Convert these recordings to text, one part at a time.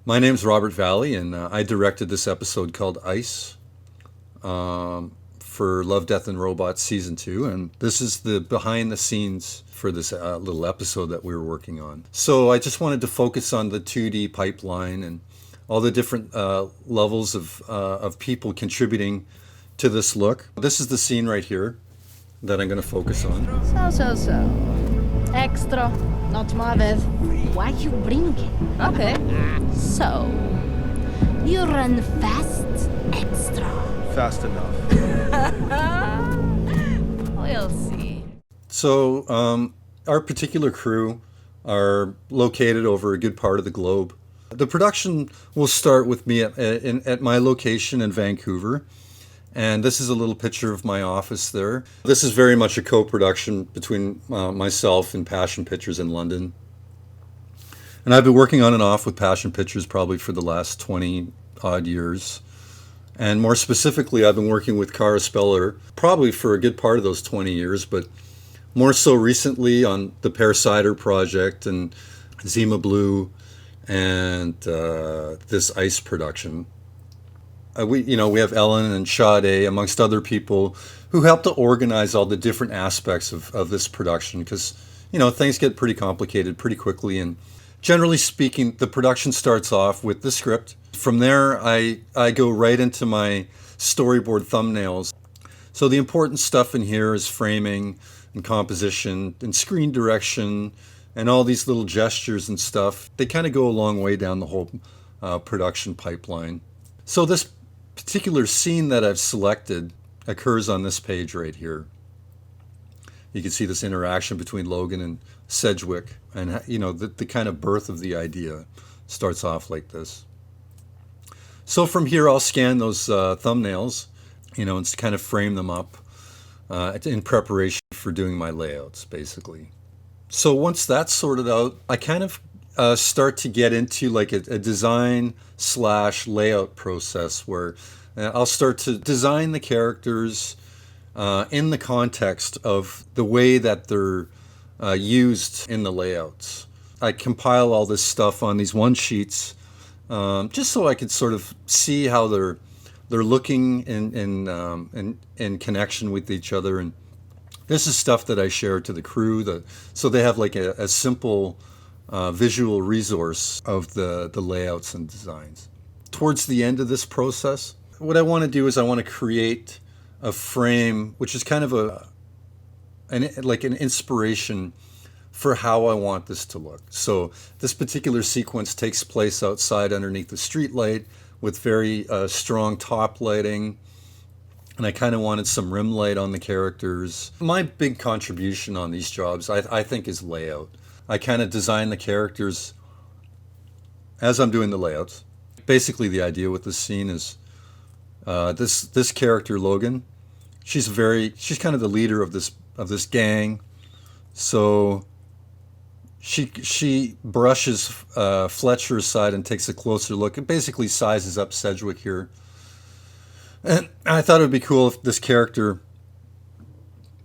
My name's Robert Valley, and I directed this episode called Ice for Love, Death, and Robots Season 2. And this is the behind the scenes for this little episode that we were working on. So I just wanted to focus on the 2D pipeline and all the different levels of people contributing to this look. This is the scene right here that I'm going to focus on. So. Extra. Not my bed. Why you bringing? Okay. So, you run fast, extra. Fast enough. We'll see. So our particular crew are located over a good part of the globe. The production will start with me at my location in Vancouver. And this is a little picture of my office there. This is very much a co-production between myself and Passion Pictures in London. And I've been working on and off with Passion Pictures probably for the last 20 odd years. And more specifically, I've been working with Cara Speller probably for a good part of those 20 years, but more so recently on the Pear Cider project and Zima Blue and this Ice production. We have Ellen and Sade, amongst other people, who help to organize all the different aspects of this production because, things get pretty complicated pretty quickly. And generally speaking, the production starts off with the script. From there, I go right into my storyboard thumbnails. So the important stuff in here is framing and composition and screen direction and all these little gestures and stuff. They kind of go a long way down the whole production pipeline. So this particular scene that I've selected occurs on this page right here. You can see this interaction between Logan and Sedgwick, and the kind of birth of the idea starts off like this. So from here I'll scan those thumbnails, and kind of frame them up in preparation for doing my layouts, basically. So once that's sorted out, I kind of start to get into like a design / layout process where I'll start to design the characters in the context of the way that they're used in the layouts. I compile all this stuff on these one sheets just so I could sort of see how they're looking in connection with each other. And this is stuff that I share to the crew, so they have like a simple visual resource of the layouts and designs. Towards the end of this process, what I want to do is I want to create a frame which is kind of an inspiration for how I want this to look. So this particular sequence takes place outside underneath the street light with very strong top lighting. And I kind of wanted some rim light on the characters. My big contribution on these jobs, I think, is layout. I kind of design the characters as I'm doing the layouts. Basically, the idea with this scene is this character, Logan, she's kind of the leader of this gang. So she brushes Fletcher aside and takes a closer look. It basically sizes up Sedgwick here. And I thought it would be cool if this character,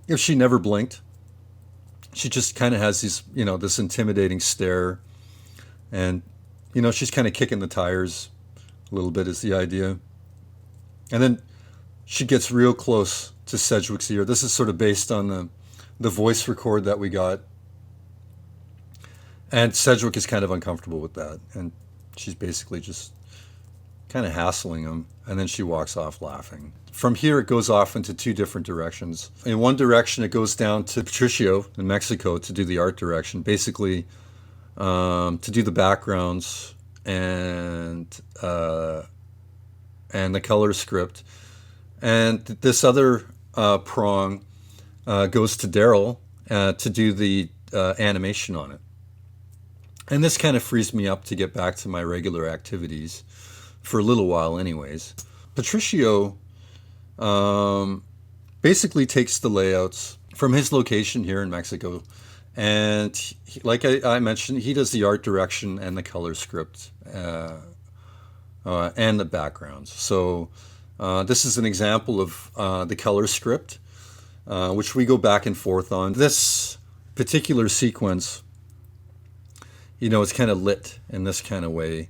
if she never blinked, she just kind of has this intimidating stare. And, she's kind of kicking the tires a little bit is the idea. And then she gets real close to Sedgwick's ear. This is sort of based on the voice record that we got. And Sedgwick is kind of uncomfortable with that. And she's basically just kind of hassling him. And then she walks off laughing. From here, it goes off into two different directions. In one direction, it goes down to Patricio in Mexico to do the art direction, basically to do the backgrounds and the color script. And this other prong goes to Daryl to do the animation on it. And this kind of frees me up to get back to my regular activities for a little while anyways. Patricio basically takes the layouts from his location here in Mexico, and like I mentioned, he does the art direction and the color script and the backgrounds. So this is an example of the color script, which we go back and forth on. This particular sequence, it's kind of lit in this kind of way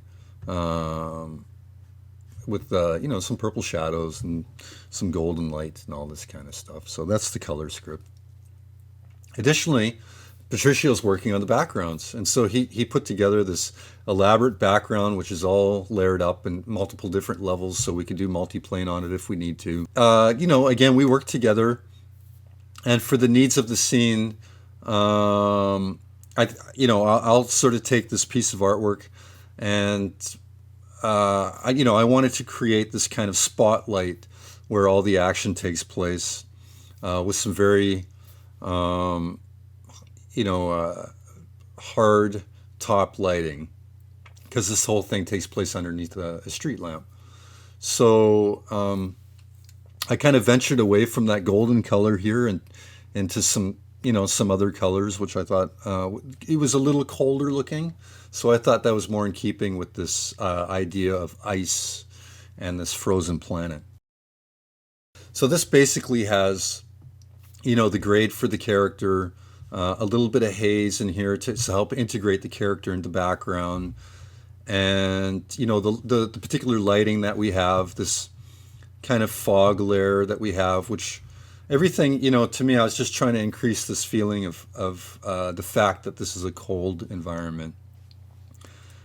with some purple shadows and some golden light and all this kind of stuff. So that's the color script. Additionally, Patricio's working on the backgrounds, and so he put together this elaborate background, which is all layered up in multiple different levels, so we could do multiplane on it if we need to. Again, we worked together, and for the needs of the scene, I'll sort of take this piece of artwork, and I wanted to create this kind of spotlight where all the action takes place, with some very hard top lighting, because this whole thing takes place underneath a street lamp. So I kind of ventured away from that golden color here and into some other colors, which I thought it was a little colder looking. So I thought that was more in keeping with this idea of ice and this frozen planet. So this basically has, the grade for the character, a little bit of haze in here to help integrate the character into the background, and the particular lighting that we have, this kind of fog layer that we have, which everything, to me, I was just trying to increase this feeling of the fact that this is a cold environment.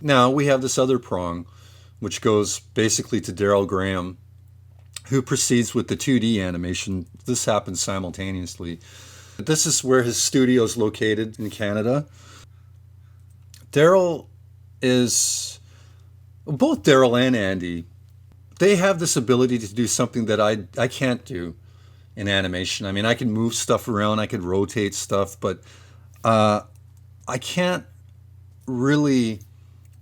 Now we have this other prong, which goes basically to Daryl Graham, who proceeds with the 2D animation. This happens simultaneously. This is where his studio is located in Canada. Both Daryl and Andy, they have this ability to do something that I can't do in animation. I mean, I can move stuff around, I could rotate stuff, but I can't really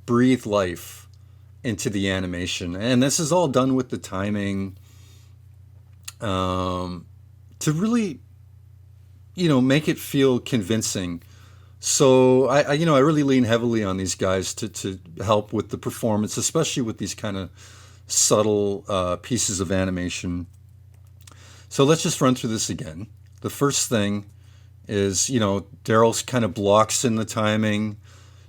breathe life into the animation. And this is all done with the timing, to really, make it feel convincing. So I really lean heavily on these guys to help with the performance, especially with these kind of subtle pieces of animation. So let's just run through this again. The first thing is, Daryl's kind of blocks in the timing.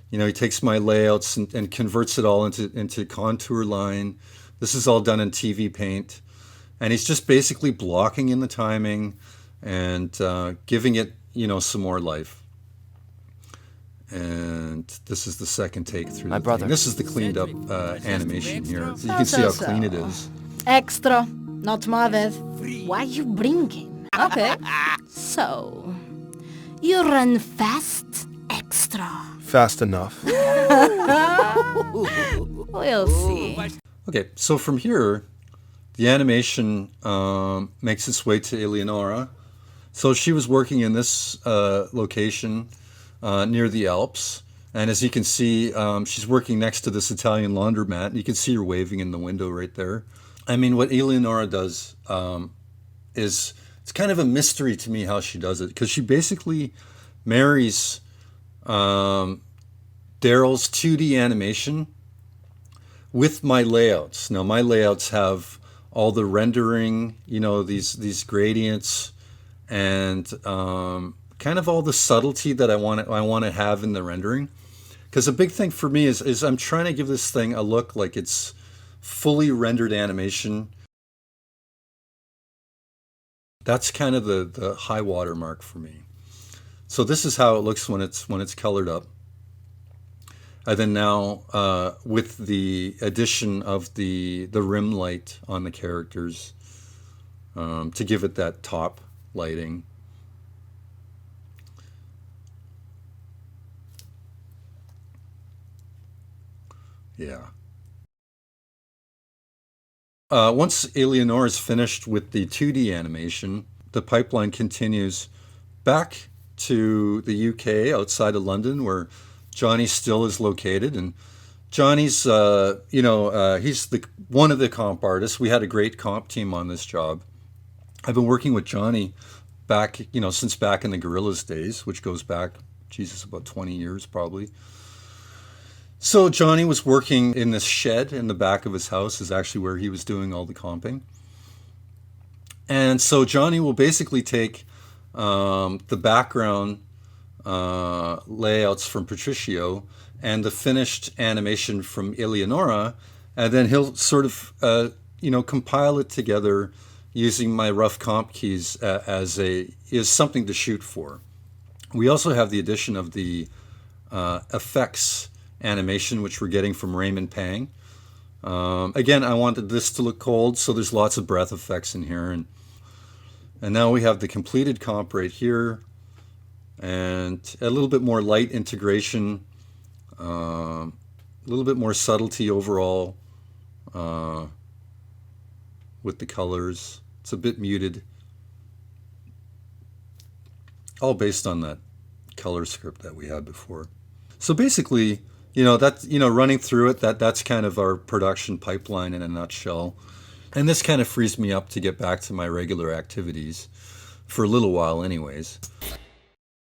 He takes my layouts and converts it all into contour line. This is all done in TV Paint. And he's just basically blocking in the timing and giving it, some more life. And this is the second take through the thing. This is the cleaned up animation here. So you can see how clean it is. Extra, not my vez. Why you bringing? Okay. So, you run fast, extra. Fast enough. We'll see. Okay, so from here, the animation makes its way to Eleonora. So she was working in this location near the Alps. And as you can see, she's working next to this Italian laundromat. You can see her waving in the window right there. I mean, what Eleonora does is, it's kind of a mystery to me how she does it, because she basically marries Daryl's 2D animation with my layouts. Now, my layouts have all the rendering, these gradients, and kind of all the subtlety that I want to have in the rendering. Because a big thing for me is I'm trying to give this thing a look like it's fully rendered animation. That's kind of the high water mark for me. So this is how it looks when it's colored up. And then now with the addition of the rim light on the characters, to give it that top lighting. Yeah. Once Eleonora is finished with the 2D animation, the pipeline continues back to the UK outside of London, where Johnny Still is located. And Johnny's, he's one of the comp artists. We had a great comp team on this job. I've been working with Johnny back, since back in the Gorillaz days, which goes back, about 20 years probably. So Johnny was working in this shed in the back of his house, is actually where he was doing all the comping. And so Johnny will basically take the background layouts from Patricio and the finished animation from Eleonora, and then he'll sort of, compile it together using my rough comp keys is something to shoot for. We also have the addition of the effects animation, which we're getting from Raymond Pang. Again, I wanted this to look cold, so there's lots of breath effects in here. And now we have the completed comp right here, and a little bit more light integration, a little bit more subtlety overall with the colors. It's a bit muted, all based on that color script that we had before. So basically, running through it, that's kind of our production pipeline in a nutshell. And this kind of frees me up to get back to my regular activities for a little while anyways.